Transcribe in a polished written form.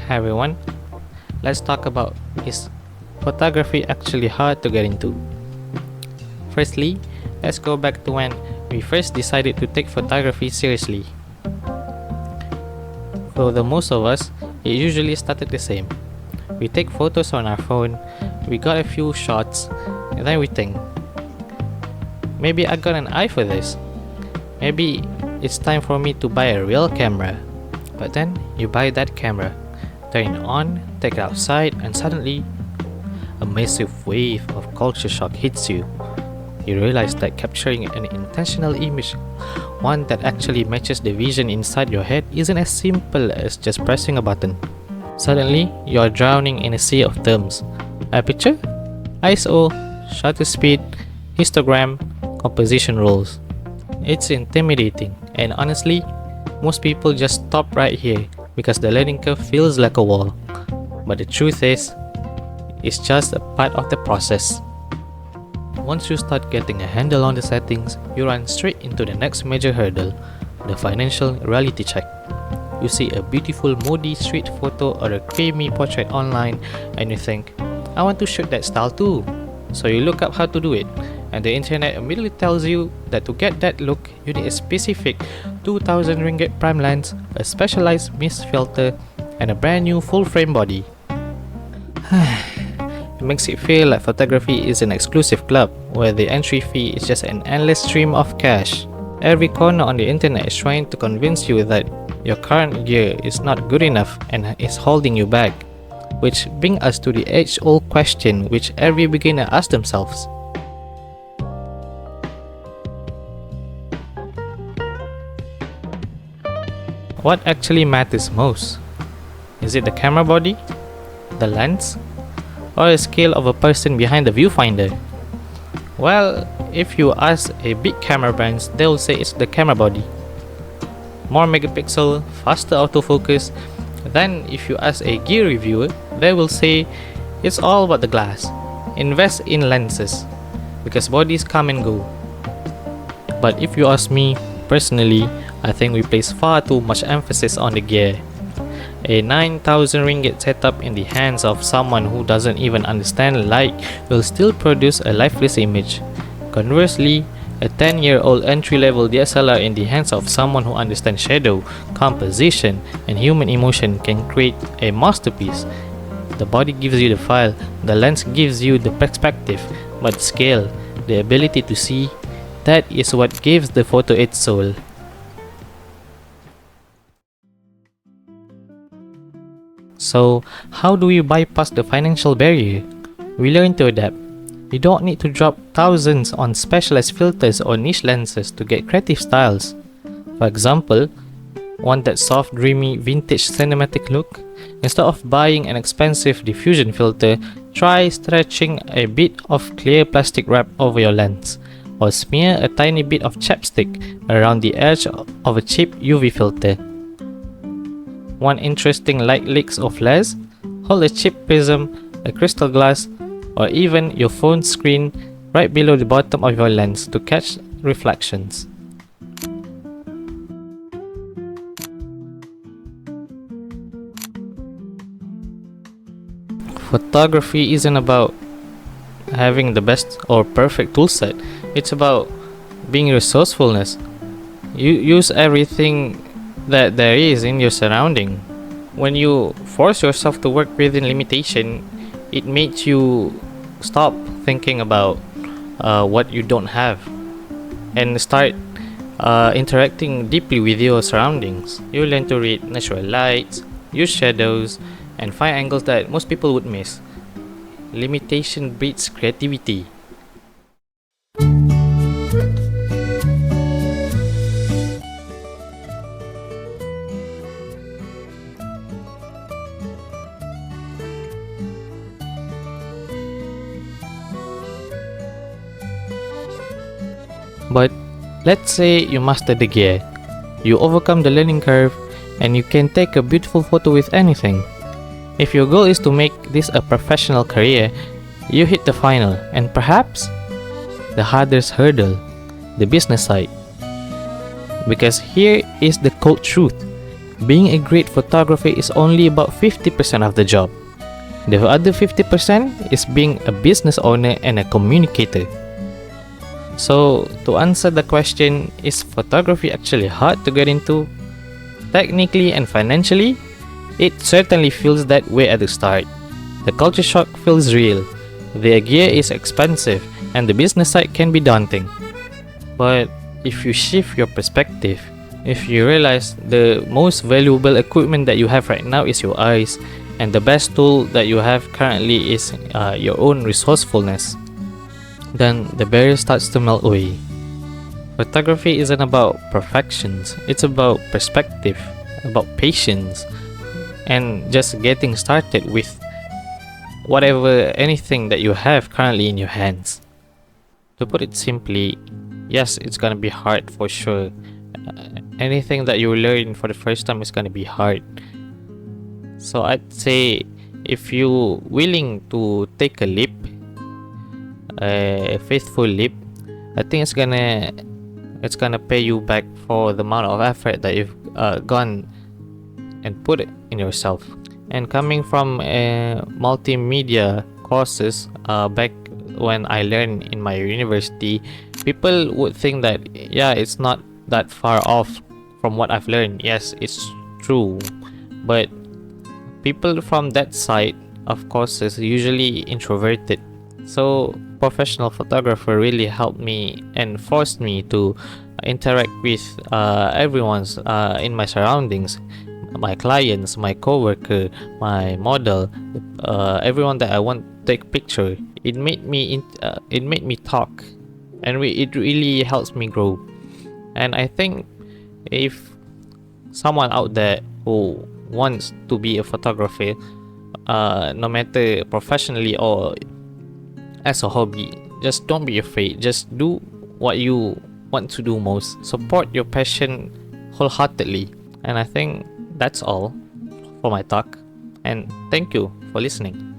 Hi everyone, let's talk about, is photography actually hard to get into? Firstly, let's go back to when we first decided to take photography seriously. For the most of us, it usually started the same. We take photos on our phone, we got a few shots, and then we think, maybe I got an eye for this. Maybe it's time for me to buy a real camera. But then you buy that camera, turn it on, take it outside, and suddenly a massive wave of culture shock hits you. You realize that capturing an intentional image, one that actually matches the vision inside your head, isn't as simple as just pressing a button. Suddenly, you are drowning in a sea of terms. Aperture, ISO, shutter speed, histogram, composition rules. It's intimidating, and honestly, most people just stop right here because the learning curve feels like a wall. But the truth is, it's just a part of the process. Once you start getting a handle on the settings, you run straight into the next major hurdle, the financial reality check. You see a beautiful moody street photo or a creamy portrait online and you think, I want to shoot that style too. So you look up how to do it, and the internet immediately tells you that to get that look, you need a specific 2000 ringgit prime lens, a specialized mist filter, and a brand new full frame body. It makes it feel like photography is an exclusive club where the entry fee is just an endless stream of cash. Every corner on the internet is trying to convince you that your current gear is not good enough and is holding you back. Which brings us to the age-old question which every beginner asks themselves. What actually matters most? Is it the camera body, the lens, or the scale of a person behind the viewfinder? Well, if you ask a big camera brands, they will say it's the camera body. More megapixel, faster autofocus. Then if you ask a gear reviewer, they will say it's all about the glass. Invest in lenses, because bodies come and go. But if you ask me, personally, I think we place far too much emphasis on the gear. A 9,000 ringgit setup in the hands of someone who doesn't even understand light will still produce a lifeless image. Conversely, a 10-year-old entry-level DSLR in the hands of someone who understands shadow, composition, and human emotion can create a masterpiece. The body gives you the file, the lens gives you the perspective, but scale, the ability to see, that is what gives the photo its soul. So, how do we bypass the financial barrier? We learn to adapt. You don't need to drop thousands on specialized filters or niche lenses to get creative styles. For example, want that soft, dreamy, vintage cinematic look? Instead of buying an expensive diffusion filter, try stretching a bit of clear plastic wrap over your lens, or smear a tiny bit of chapstick around the edge of a cheap UV filter. Want interesting light leaks or flares? Hold a cheap prism, a crystal glass, or even your phone screen right below the bottom of your lens to catch reflections. Photography isn't about having the best or perfect toolset. It's about being resourcefulness. You use everything that there is in your surrounding. When you force yourself to work within limitation, it makes you stop thinking about what you don't have and start interacting deeply with your surroundings. You learn to read natural lights, use shadows, and find angles that most people would miss. Limitation breeds creativity. But let's say you master the gear, you overcome the learning curve, and you can take a beautiful photo with anything. If your goal is to make this a professional career, you hit the final and perhaps the hardest hurdle, the business side. Because here is the cold truth. being a great photographer is only about 50% of the job. The other 50% is being a business owner and a communicator. So, to answer the question, is photography actually hard to get into? Technically and financially, it certainly feels that way at the start. The culture shock feels real, the gear is expensive, and the business side can be daunting. But if you shift your perspective, if you realize the most valuable equipment that you have right now is your eyes, and the best tool that you have currently is your own resourcefulness, then the barrier starts to melt away. Photography isn't about perfections, it's about perspective, about patience, and just getting started with anything that you have currently in your hands. To put it simply, yes, it's gonna be hard for sure. Anything that you learn for the first time is gonna be hard. So I'd say if you're willing to take a leap, a faithful leap, I think it's gonna pay you back for the amount of effort that you've gone and put it in yourself. And coming from multimedia courses, back when I learned in my university, people would think that yeah, it's not that far off from what I've learned. Yes, it's true, but people from that side of courses usually introverted. So professional photographer really helped me and forced me to interact with everyone's in my surroundings, my clients, my coworker, my model, everyone that I want to take picture. It made me talk, and it really helps me grow. And I think if someone out there who wants to be a photographer, no matter professionally or as a hobby, just don't be afraid. Just do what you want to do most. Support your passion wholeheartedly. And I think that's all for my talk. And thank you for listening.